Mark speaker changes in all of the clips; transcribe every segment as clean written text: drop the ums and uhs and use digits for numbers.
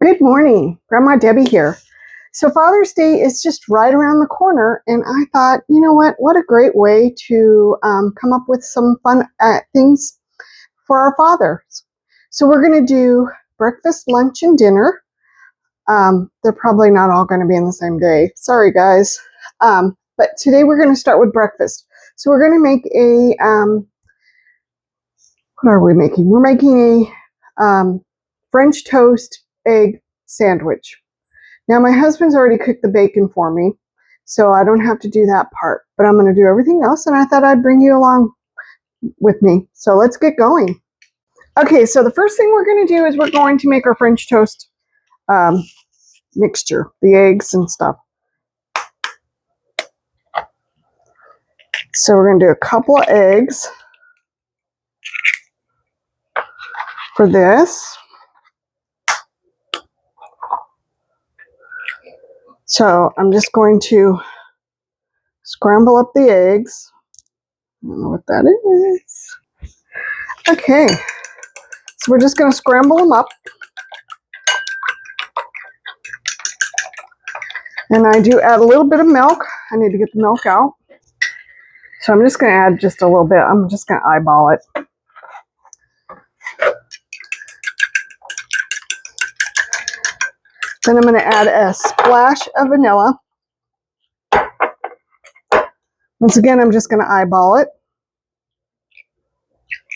Speaker 1: Good morning, Grandma Debbie here. So Father's Day is just right around the corner, and I thought, you know what a great way to come up with some fun things for our fathers. So we're going to do breakfast, lunch, and dinner. They're probably not all going to be in the same day. Sorry, guys. But today we're going to start with breakfast. So we're going to make a, what are we making? We're making a French toast egg sandwich. Now my husband's already cooked the bacon for me, so I don't have to do that part, but I'm going to do everything else, and I thought I'd bring you along with me. So let's get going. Okay, so the first thing we're going to do is we're going to make our French toast mixture, the eggs and stuff. So we're going to do a couple of eggs for this. So I'm just going to scramble up the eggs. I don't know what that is. Okay, so we're just going to scramble them up. And I do add a little bit of milk. I need to get the milk out. So I'm just going to add just a little bit. I'm just going to eyeball it. Then I'm going to add a splash of vanilla. Once again, I'm just going to eyeball it.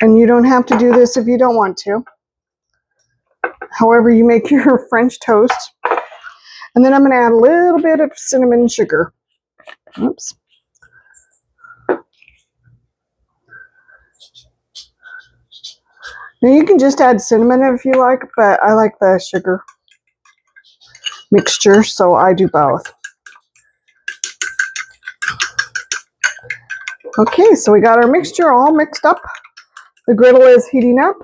Speaker 1: And you don't have to do this if you don't want to. However you make your French toast. And then I'm going to add a little bit of cinnamon sugar. Oops. Now you can just add cinnamon if you like, but I like the sugar mixture, so I do both. Okay, so we got our mixture all mixed up. The griddle is heating up,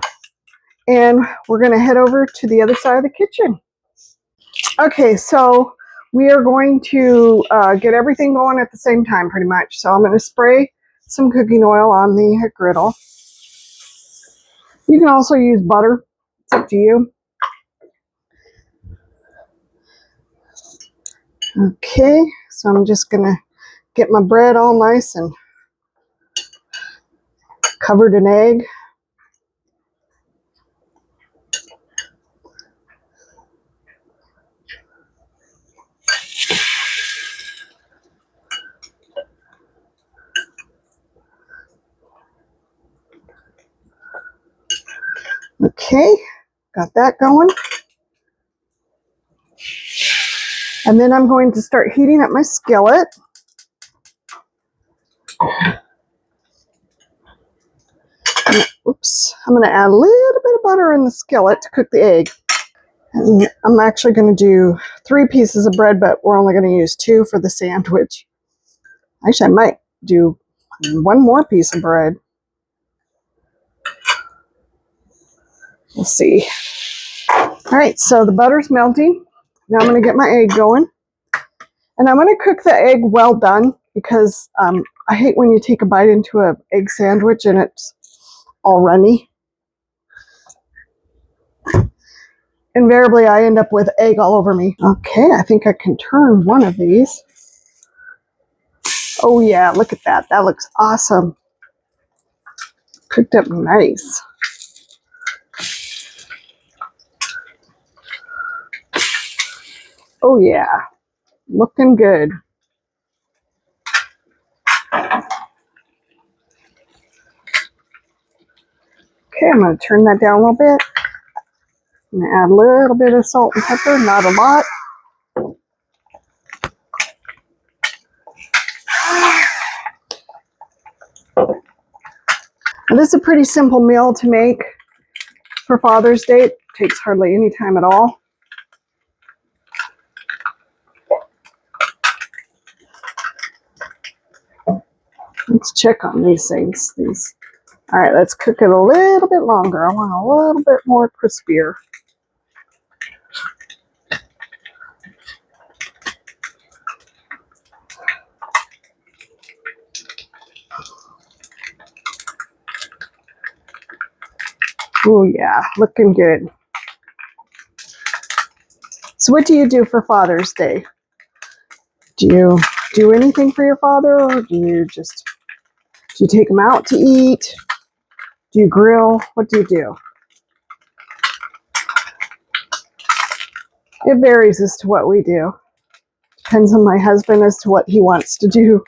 Speaker 1: and we're going to head over to the other side of the kitchen. Okay, so we are going to get everything going at the same time pretty much. So I'm going to spray some cooking oil on the griddle. You can also use butter. It's up to you. Okay, so I'm just going to get my bread all nice and covered in egg. Okay, got that going. And then I'm going to start heating up my skillet. Oops, I'm going to add a little bit of butter in the skillet to cook the egg. And I'm actually going to do 3 pieces of bread, but we're only going to use 2 for the sandwich. Actually, I might do 1 more piece of bread. We'll see. All right, so the butter's melting. Now I'm going to get my egg going. And I'm going to cook the egg well done because I hate when you take a bite into an egg sandwich and it's all runny. Invariably, I end up with egg all over me. Okay, I think I can turn one of these. Oh yeah, look at that. That looks awesome. Cooked up nice. Oh yeah, looking good. Okay, I'm going to turn that down a little bit. I'm going to add a little bit of salt and pepper, not a lot. Now, this is a pretty simple meal to make for Father's Day. It takes hardly any time at all. Let's check on these things. All right, let's cook it a little bit longer. I want a little bit more crispier. Oh yeah, looking good. So what do you do for Father's Day? Do you do anything for your father, or do you take him out to eat? Do you grill? What do you do? It varies as to what we do. Depends on my husband as to what he wants to do.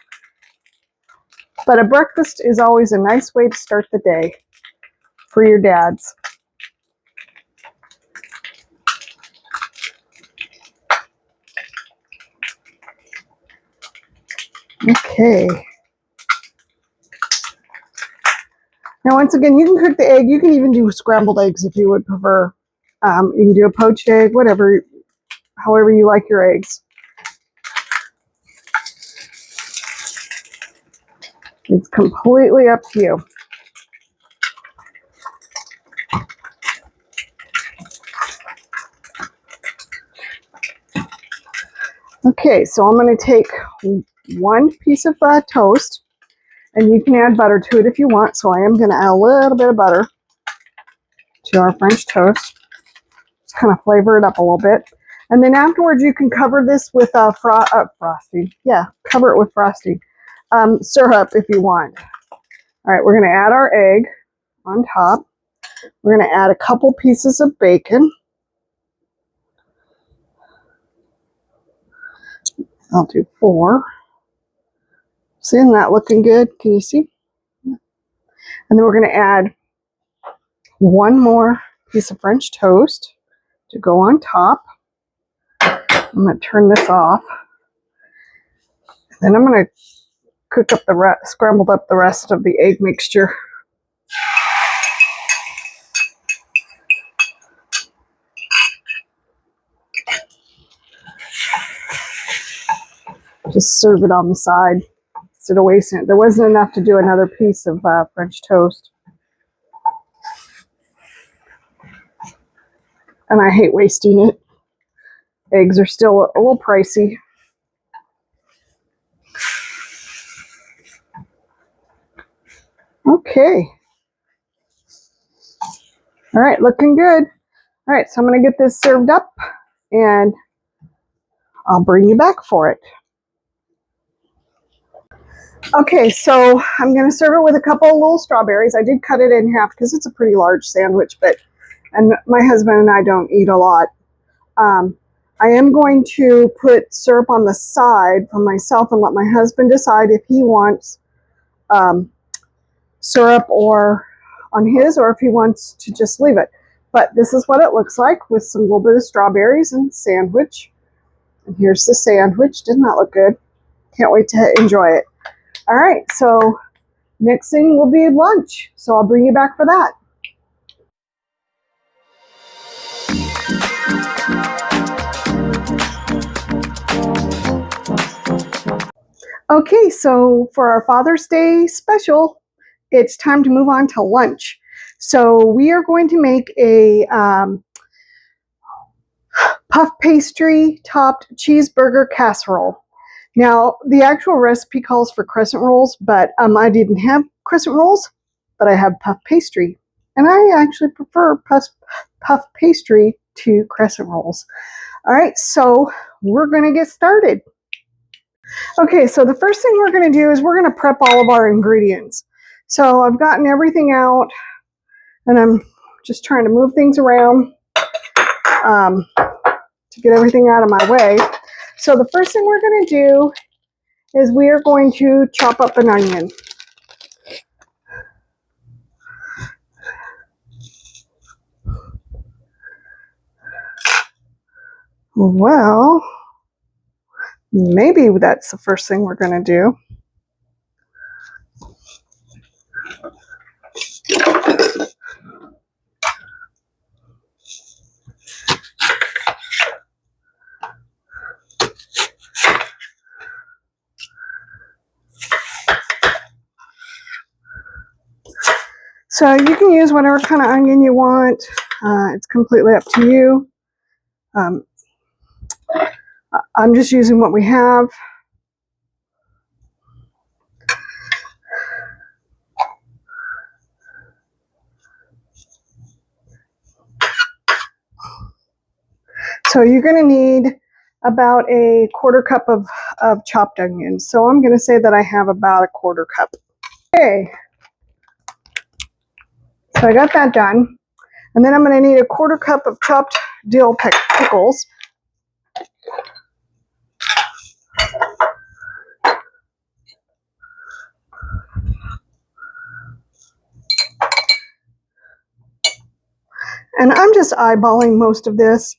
Speaker 1: But a breakfast is always a nice way to start the day for your dads. Okay. Now, once again, you can cook the egg. You can even do scrambled eggs if you would prefer. You can do a poached egg, whatever, however you like your eggs. It's completely up to you. Okay, so I'm going to take one piece of toast, and you can add butter to it if you want. So I am going to add a little bit of butter to our French toast. Just kind of flavor it up a little bit. And then afterwards, you can cover this with frosting. Yeah, cover it with frosting. Syrup if you want. All right, we're going to add our egg on top. We're going to add a couple pieces of bacon. I'll do 4. Isn't that looking good? Can you see? And then we're going to add one more piece of French toast to go on top. I'm going to turn this off. Then I'm going to cook up scrambled up the rest of the egg mixture. Just serve it on the side instead of wasting it. There wasn't enough to do another piece of French toast. And I hate wasting it. Eggs are still a little pricey. Okay. All right, looking good. All right, so I'm going to get this served up, and I'll bring you back for it. Okay, so I'm going to serve it with a couple of little strawberries. I did cut it in half because it's a pretty large sandwich, and my husband and I don't eat a lot. I am going to put syrup on the side for myself and let my husband decide if he wants syrup or on his, or if he wants to just leave it. But this is what it looks like with some little bit of strawberries and sandwich. And here's the sandwich. Doesn't that look good? Can't wait to enjoy it. All right, so next thing will be lunch. So I'll bring you back for that. Okay, so for our Father's Day special, it's time to move on to lunch. So we are going to make a puff pastry topped cheeseburger casserole. Now, the actual recipe calls for crescent rolls, but I didn't have crescent rolls, but I have puff pastry. And I actually prefer puff pastry to crescent rolls. All right, so we're going to get started. Okay, so the first thing we're going to do is we're going to prep all of our ingredients. So I've gotten everything out, and I'm just trying to move things around to get everything out of my way. So the first thing we're going to do is we are going to chop up an onion. Well, maybe that's the first thing we're going to do. So you can use whatever kind of onion you want. It's completely up to you. I'm just using what we have. So So you're going to need about a quarter cup of chopped onions. So I'm going to say that I have about a quarter cup. Okay. So I got that done. And then I'm going to need a quarter cup of chopped dill pickles. And I'm just eyeballing most of this.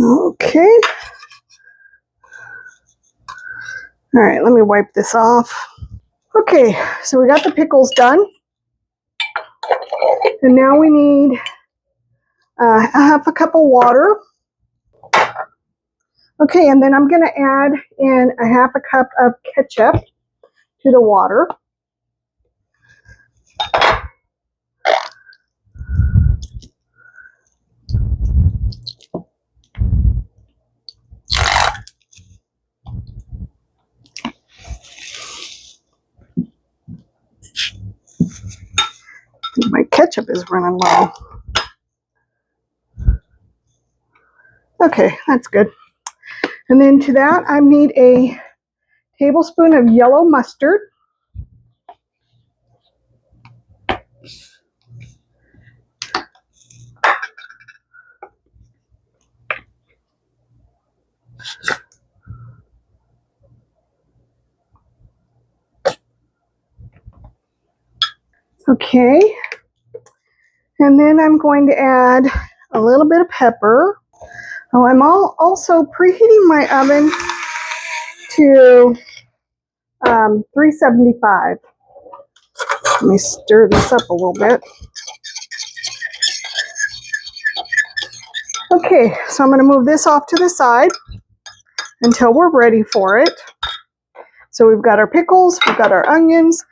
Speaker 1: Okay. All right, let me wipe this off. Okay, so we got the pickles done. And now we need a half a cup of water. Okay, and then I'm going to add in a half a cup of ketchup to the water. My ketchup is running low. Okay, that's good. And then to that, I need a tablespoon of yellow mustard. Okay. And then I'm going to add a little bit of pepper. Oh, I'm also preheating my oven to 375. Let me stir this up a little bit. Okay, so I'm going to move this off to the side until we're ready for it. So we've got our pickles, we've got our onions,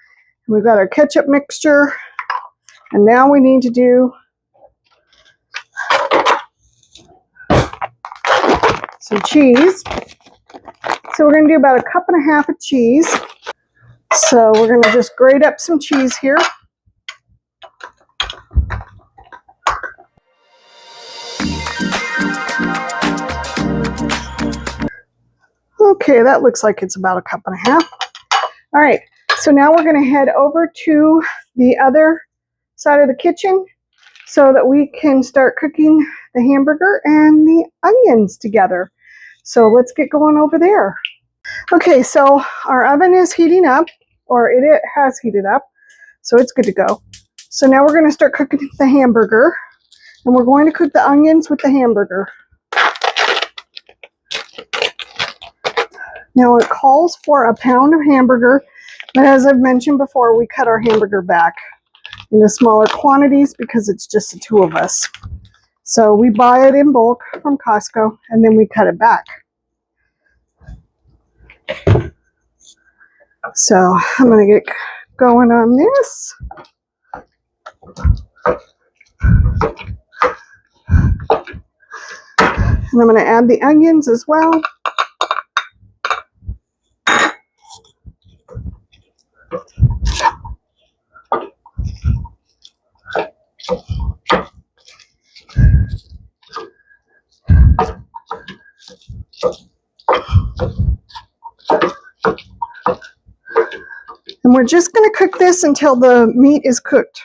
Speaker 1: we've got our ketchup mixture, and now we need to do some cheese. So we're going to do about a cup and a half of cheese. So we're going to just grate up some cheese here. Okay, that looks like it's about a cup and a half. All right, so now we're going to head over to the other side of the kitchen so that we can start cooking the hamburger and the onions together. So let's get going over there. Okay, so our oven is heating up, or it has heated up, so it's good to go. So now we're going to start cooking the hamburger, and we're going to cook the onions with the hamburger. Now it calls for a pound of hamburger, but as I've mentioned before, we cut our hamburger back into smaller quantities because it's just the two of us. So we buy it in bulk from Costco and then we cut it back. So I'm going to get going on this. And I'm going to add the onions as well. And we're just going to cook this until the meat is cooked.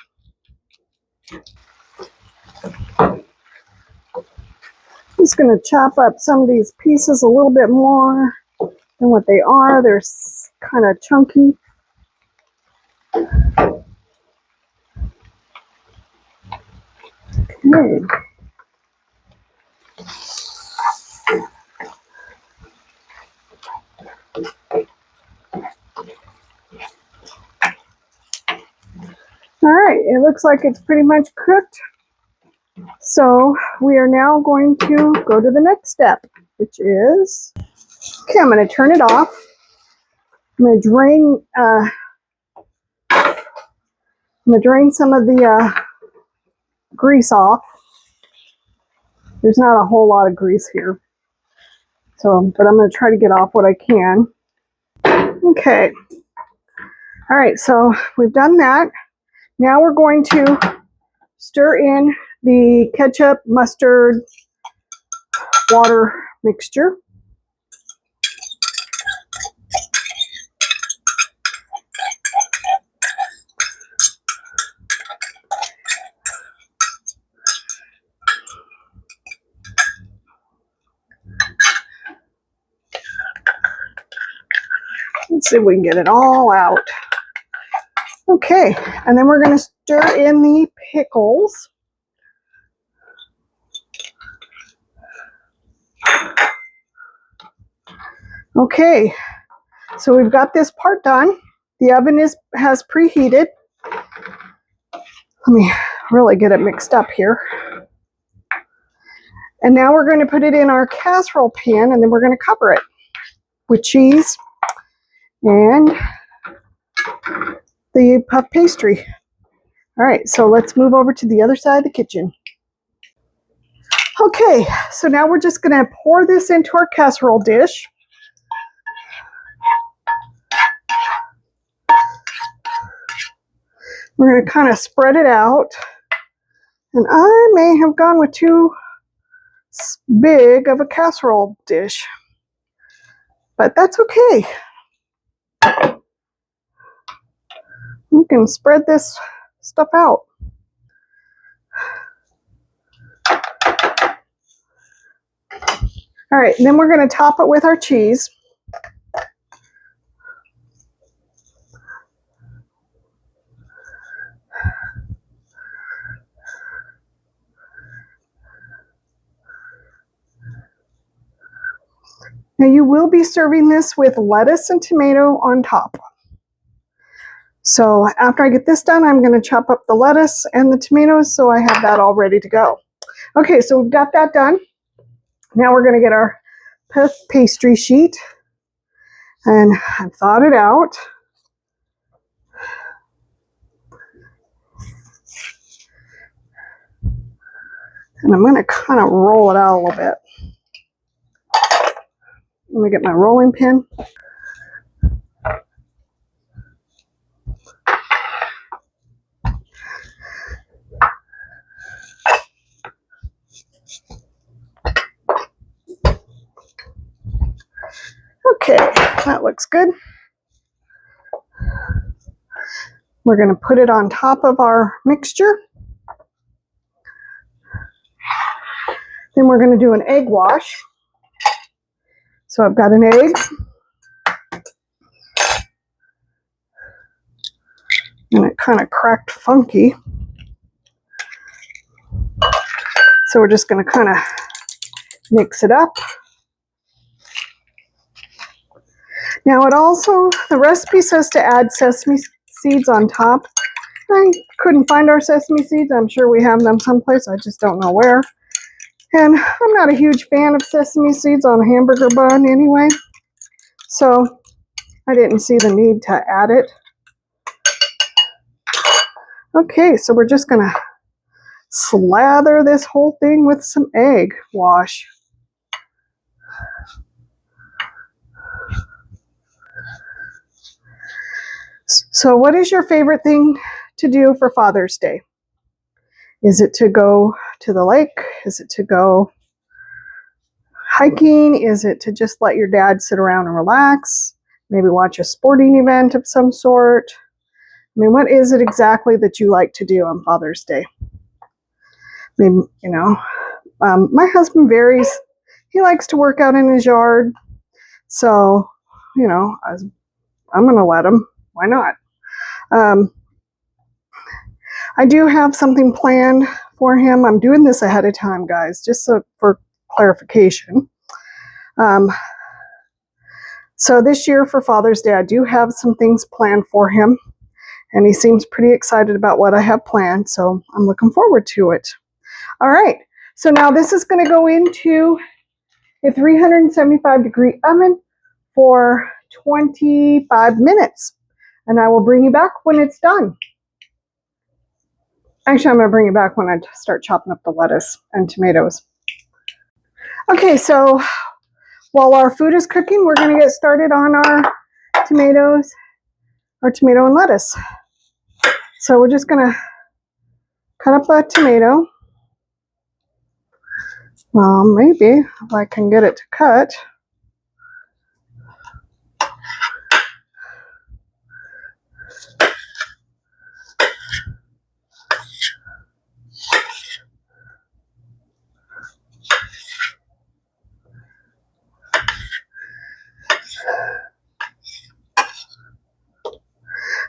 Speaker 1: Just going to chop up some of these pieces a little bit more than what they are. They're kind of chunky. Okay. it looks like it's pretty much cooked. So we are now going to go to the next step, which is, okay, I'm going to turn it off. I'm going to drain some of the grease off. There's not a whole lot of grease here. So, but I'm going to try to get off what I can. Okay. All right, so we've done that. Now we're going to stir in the ketchup, mustard, water mixture. Let's see if we can get it all out. Okay, and then we're going to stir in the pickles. Okay, so we've got this part done. The oven has preheated. Let me really get it mixed up here. And now we're going to put it in our casserole pan, and then we're going to cover it with cheese and the puff pastry. All right, so let's move over to the other side of the kitchen. Okay, so now we're just going to pour this into our casserole dish. We're going to kind of spread it out. And I may have gone with too big of a casserole dish, but that's okay. You can spread this stuff out. All right, and then we're going to top it with our cheese. Now you will be serving this with lettuce and tomato on top. So after I get this done, I'm going to chop up the lettuce and the tomatoes so I have that all ready to go. Okay, so we've got that done. Now we're going to get our puff pastry sheet, and I've thawed it out. And I'm going to kind of roll it out a little bit. Let me get my rolling pin. Okay, that looks good. We're going to put it on top of our mixture. Then we're going to do an egg wash. So I've got an egg. And it kind of cracked funky. So we're just going to kind of mix it up. Now it also, the recipe says to add sesame seeds on top. I couldn't find our sesame seeds. I'm sure we have them someplace. I just don't know where. And I'm not a huge fan of sesame seeds on a hamburger bun anyway. So I didn't see the need to add it. Okay, so we're just going to slather this whole thing with some egg wash. So what is your favorite thing to do for Father's Day? Is it to go to the lake? Is it to go hiking? Is it to just let your dad sit around and relax? Maybe watch a sporting event of some sort? I mean, what is it exactly that you like to do on Father's Day? Maybe, you know, my husband varies. He likes to work out in his yard. So, you know, I'm going to let him. Why not? I do have something planned for him. I'm doing this ahead of time, guys, just so for clarification. So this year for Father's Day, I do have some things planned for him. And he seems pretty excited about what I have planned, so I'm looking forward to it. All right, so now this is going to go into a 375-degree oven for 25 minutes. And I will bring you back when it's done. Actually, I'm going to bring you back when I start chopping up the lettuce and tomatoes. Okay, so while our food is cooking, we're going to get started on our tomato and lettuce. So we're just going to cut up a tomato. Well, maybe if I can get it to cut.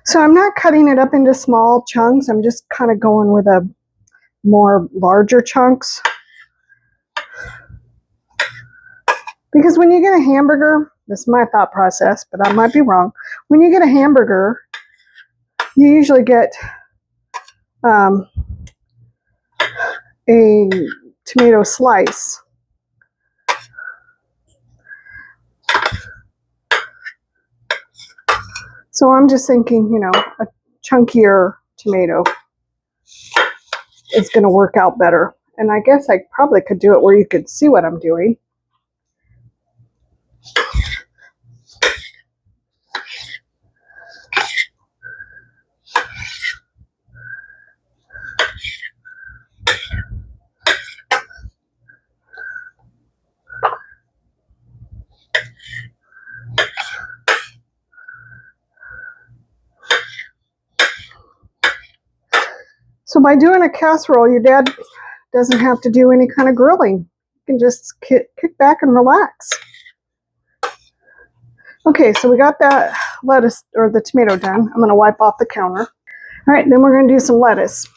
Speaker 1: So I'm not cutting it up into small chunks. I'm just kind of going with a more larger chunks. Because when you get a hamburger, this is my thought process, but I might be wrong. When you get a hamburger, you usually get a tomato slice. So I'm just thinking, you know, a chunkier tomato is going to work out better. And I guess I probably could do it where you could see what I'm doing. So by doing a casserole, your dad doesn't have to do any kind of grilling. You can just kick back and relax. Okay, so we got that lettuce or the tomato done. I'm going to wipe off the counter. All right, then we're going to do some lettuce.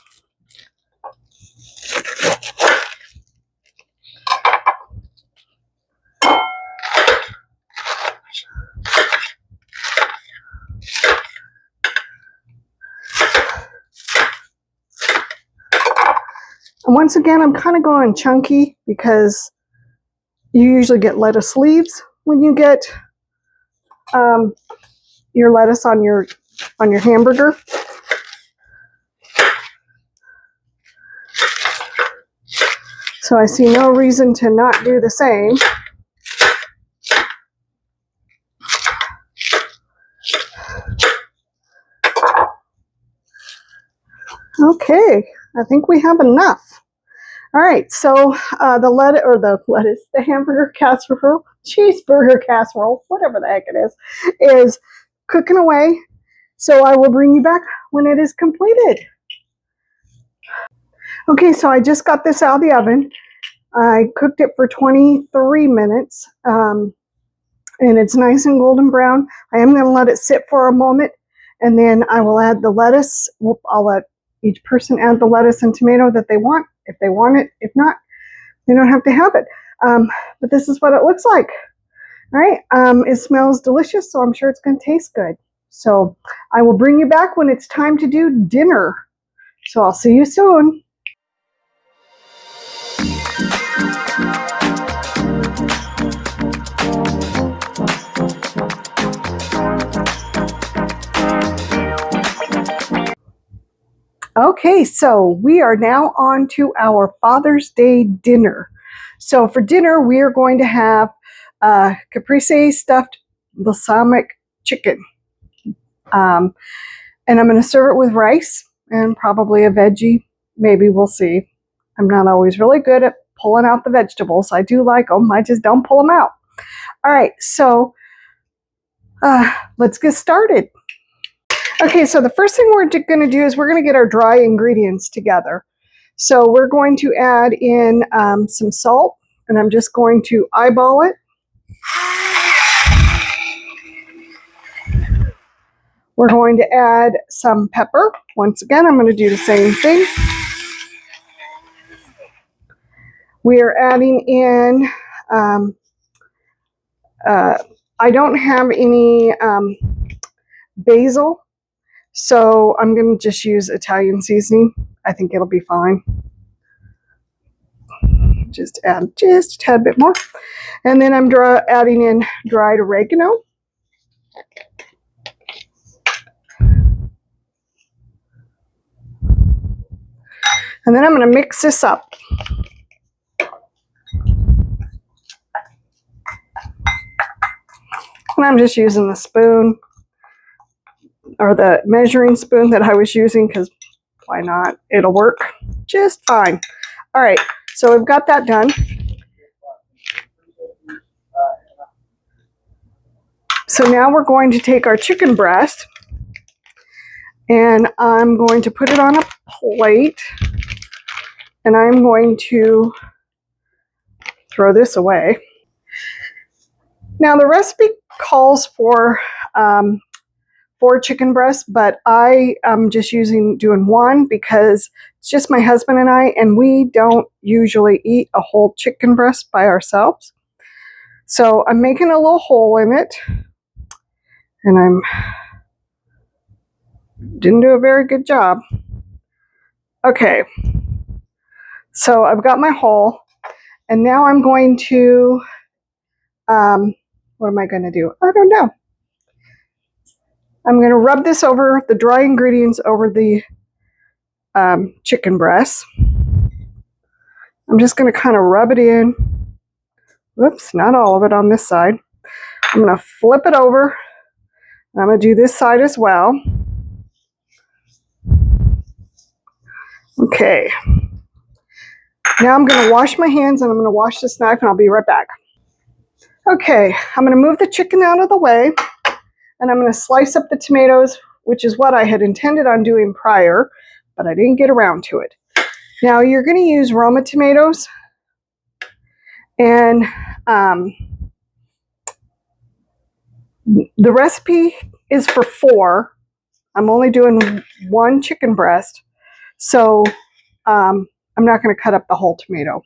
Speaker 1: And once again, I'm kind of going chunky because you usually get lettuce leaves when you get your lettuce on your hamburger. So I see no reason to not do the same. Okay, I think we have enough. All right, so the hamburger casserole, cheeseburger casserole, whatever the heck it is cooking away. So I will bring you back when it is completed. Okay, so I just got this out of the oven. I cooked it for 23 minutes, and it's nice and golden brown. I am going to let it sit for a moment, and then I will add the lettuce. I'll let each person add the lettuce and tomato that they want, if they want it. If not, they don't have to have it. But this is what it looks like. All right, it smells delicious, so I'm sure it's going to taste good. So I will bring you back when it's time to do dinner. So I'll see you soon. Okay, so we are now on to our Father's Day dinner. So for dinner, we are going to have Caprese stuffed balsamic chicken. And I'm going to serve it with rice and probably a veggie. Maybe, we'll see. I'm not always really good at pulling out the vegetables. I do like them. I just don't pull them out. All right, so let's get started. Okay, so the first thing we're going to do is we're going to get our dry ingredients together. So we're going to add in some salt, and I'm just going to eyeball it. We're going to add some pepper. Once again, I'm going to do the same thing. We are adding in, I don't have any basil, So I'm going to just use Italian seasoning. I think it'll be fine. Just add just a tad bit more. And then I'm adding in dried oregano. And then I'm going to mix this up. And I'm just using the spoon or the measuring spoon that I was using because why not? It'll work just fine. All right, so we've got that done. So now we're going to take our chicken breast and I'm going to put it on a plate and I'm going to throw this away. Now the recipe calls for 4 chicken breasts, but I am just doing 1 because it's just my husband and I, and we don't usually eat a whole chicken breast by ourselves. So I'm making a little hole in it, and didn't do a very good job. Okay, so I've got my hole, and now I'm going to, what am I going to do? I don't know. I'm going to rub this over, the dry ingredients over the chicken breast. I'm just going to kind of rub it in. Whoops, not all of it on this side. I'm going to flip it over. And I'm going to do this side as well. Okay. Now I'm going to wash my hands and I'm going to wash this knife and I'll be right back. Okay, I'm going to move the chicken out of the way and I'm going to slice up the tomatoes, which is what I had intended on doing prior, but I didn't get around to it. Now you're going to use Roma tomatoes, and the recipe is for 4. I'm only doing 1 chicken breast, so I'm not going to cut up the whole tomato.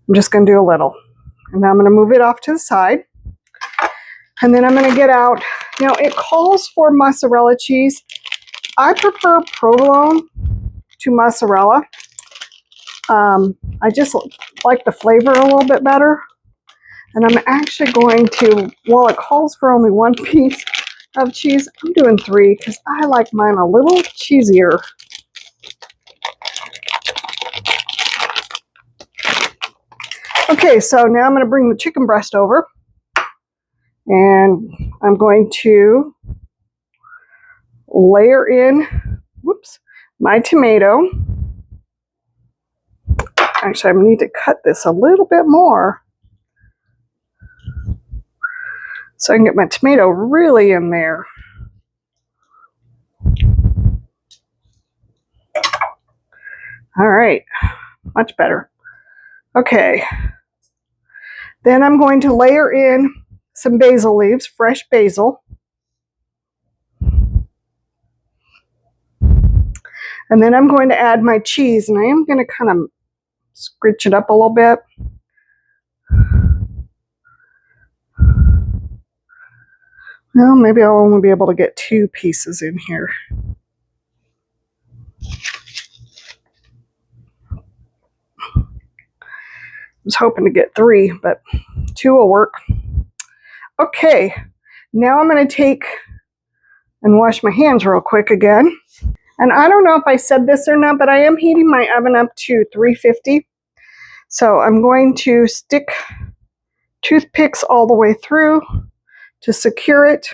Speaker 1: I'm just going to do a little. And now I'm going to move it off to the side. And then I'm going to get out, now it calls for mozzarella cheese. I prefer provolone to mozzarella. I just like the flavor a little bit better. And I'm actually going to, while it calls for only 1 piece of cheese, I'm doing 3 because I like mine a little cheesier. Okay, so now I'm going to bring the chicken breast over and I'm going to layer in, my tomato. Actually, I need to cut this a little bit more so I can get my tomato really in there. All right, much better. Okay, then I'm going to layer in some basil leaves, fresh basil. And then I'm going to add my cheese, and I am going to kind of scritch it up a little bit. Well, maybe I'll only be able to get 2 pieces in here. I was hoping to get 3, but 2 will work. Okay, now I'm going to take and wash my hands real quick again. And I don't know if I said this or not, but I am heating my oven up to 350. So I'm going to stick toothpicks all the way through to secure it.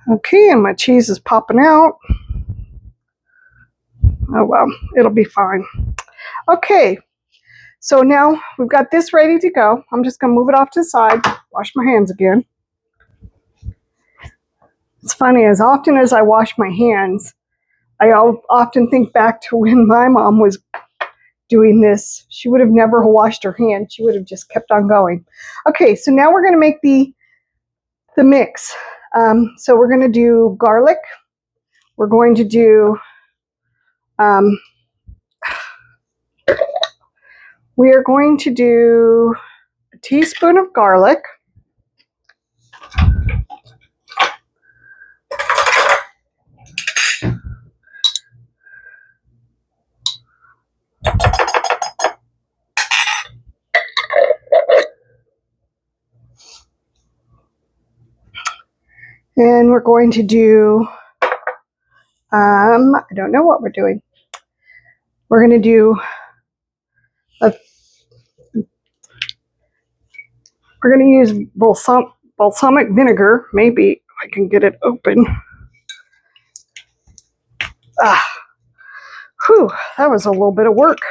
Speaker 1: Okay, and my cheese is popping out. Oh well, it'll be fine. Okay, so now we've got this ready to go. I'm just going to move it off to the side, wash my hands again. It's funny, as often as I wash my hands, I often think back to when my mom was doing this. She would have never washed her hands. She would have just kept on going. Okay, so now we're going to make the mix. So we're going to do garlic. We're going to do, we are going to do a teaspoon of garlic. And we're going to do, I don't know what we're doing. We're going to do we're going to use balsamic vinegar. Maybe I can get it open. Whew, that was a little bit of work.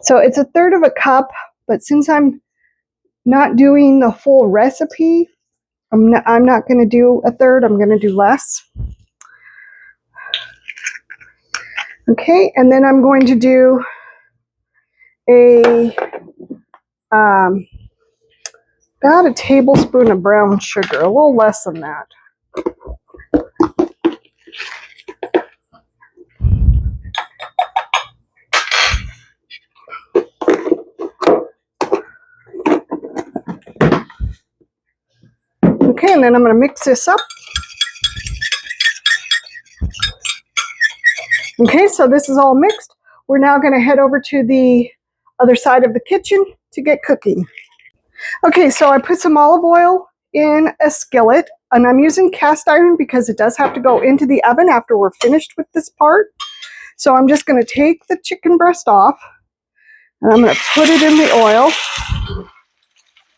Speaker 1: So it's 1/3 of a cup, but since I'm not doing the full recipe, I'm not going to do 1/3. I'm going to do less. Okay, and then I'm going to do about a tablespoon of brown sugar, a little less than that. Okay, and then I'm going to mix this up. Okay, so this is all mixed. We're now going to head over to the other side of the kitchen to get cooking. Okay, so I put some olive oil in a skillet, and I'm using cast iron because it does have to go into the oven after we're finished with this part. So I'm just going to take the chicken breast off, and I'm going to put it in the oil.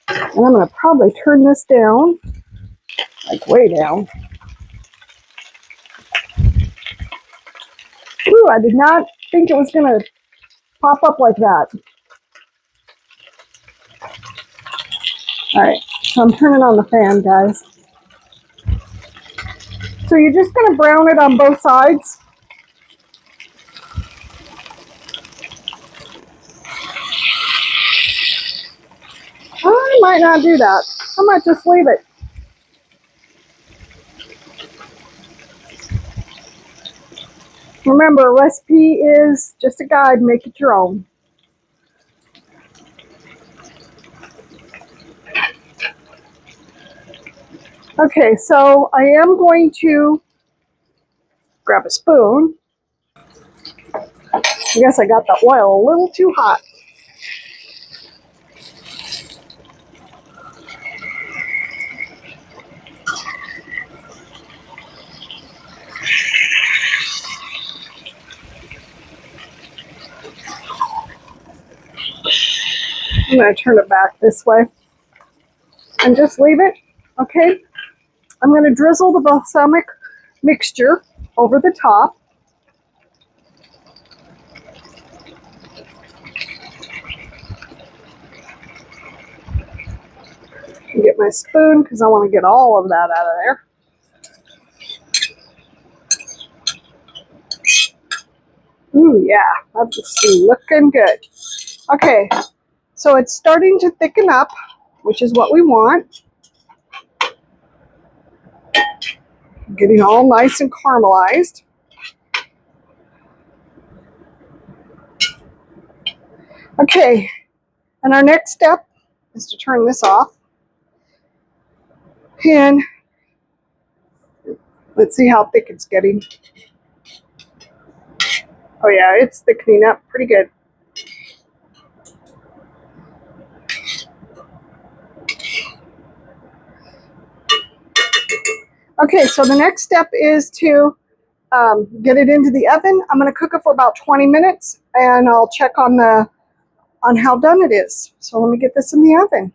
Speaker 1: And I'm going to probably turn this down, like way down. Ooh, I did not think it was going to pop up like that. All right, so I'm turning on the fan, guys. So you're just going to brown it on both sides. I might not do that. I might just leave it. Remember, a recipe is just a guide. Make it your own. Okay, so I am going to grab a spoon. I guess I got the oil a little too hot. I'm going to turn it back this way and just leave it. Okay, I'm going to drizzle the balsamic mixture over the top. Get my spoon because I want to get all of that out of there. Ooh, yeah, that's looking good. Okay, so it's starting to thicken up, which is what we want. Getting all nice and caramelized. Okay, and our next step is to turn this off. And let's see how thick it's getting. Oh yeah, it's thickening up pretty good. Okay, so the next step is to get it into the oven. I'm going to cook it for about 20 minutes, and I'll check on how done it is. So let me get this in the oven.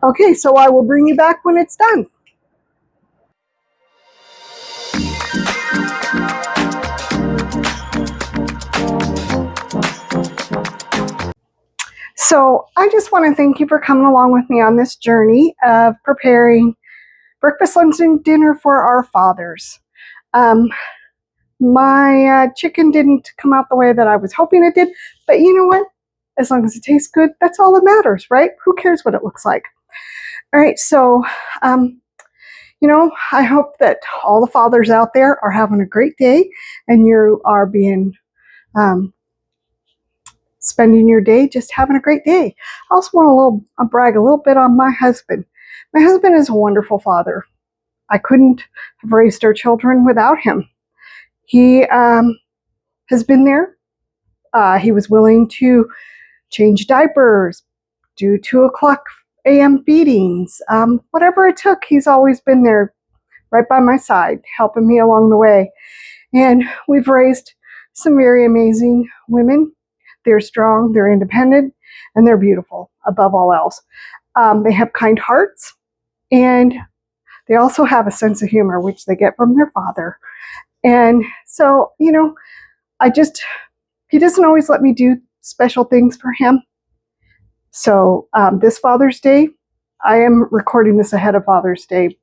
Speaker 1: Okay, so I will bring you back when it's done. So I just want to thank you for coming along with me on this journey of preparing breakfast, lunch, and dinner for our fathers. Um, my chicken didn't come out the way that I was hoping it did, but you know what? As long as it tastes good, that's all that matters, right? Who cares what it looks like? All right, so I hope that all the fathers out there are having a great day, and you are being spending your day just having a great day. I also want to brag a little bit on my husband. My husband is a wonderful father. I couldn't have raised our children without him. He has been there. He was willing to change diapers, do 2 o'clock a.m. feedings, whatever it took. He's always been there right by my side, helping me along the way. And we've raised some very amazing women. They're strong, they're independent, and they're beautiful above all else. They have kind hearts, and they also have a sense of humor, which they get from their father. And so, he doesn't always let me do special things for him. So this Father's Day, I am recording this ahead of Father's Day,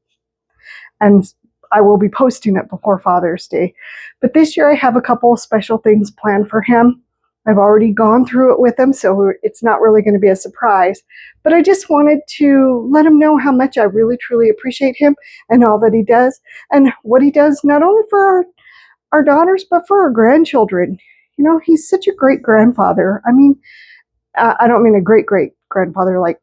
Speaker 1: and I will be posting it before Father's Day. But this year I have a couple of special things planned for him. I've already gone through it with him, so it's not really going to be a surprise. But I just wanted to let him know how much I really, truly appreciate him and all that he does, and what he does not only for our daughters, but for our grandchildren. He's such a great grandfather. I mean, I don't mean a great-great-grandfather like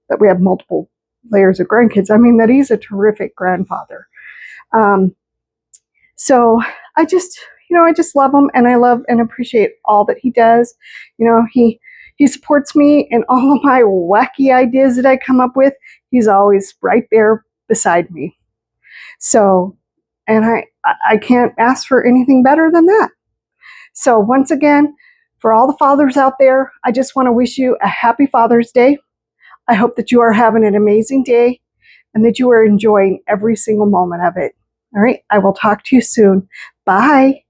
Speaker 1: that we have multiple layers of grandkids. I mean that he's a terrific grandfather. So I just love him, and I love and appreciate all that he does. He supports me in all of my wacky ideas that I come up with. He's always right there beside me. So, and I can't ask for anything better than that. So once again, for all the fathers out there, I just want to wish you a happy Father's Day. I hope that you are having an amazing day and that you are enjoying every single moment of it. All right, I will talk to you soon. Bye.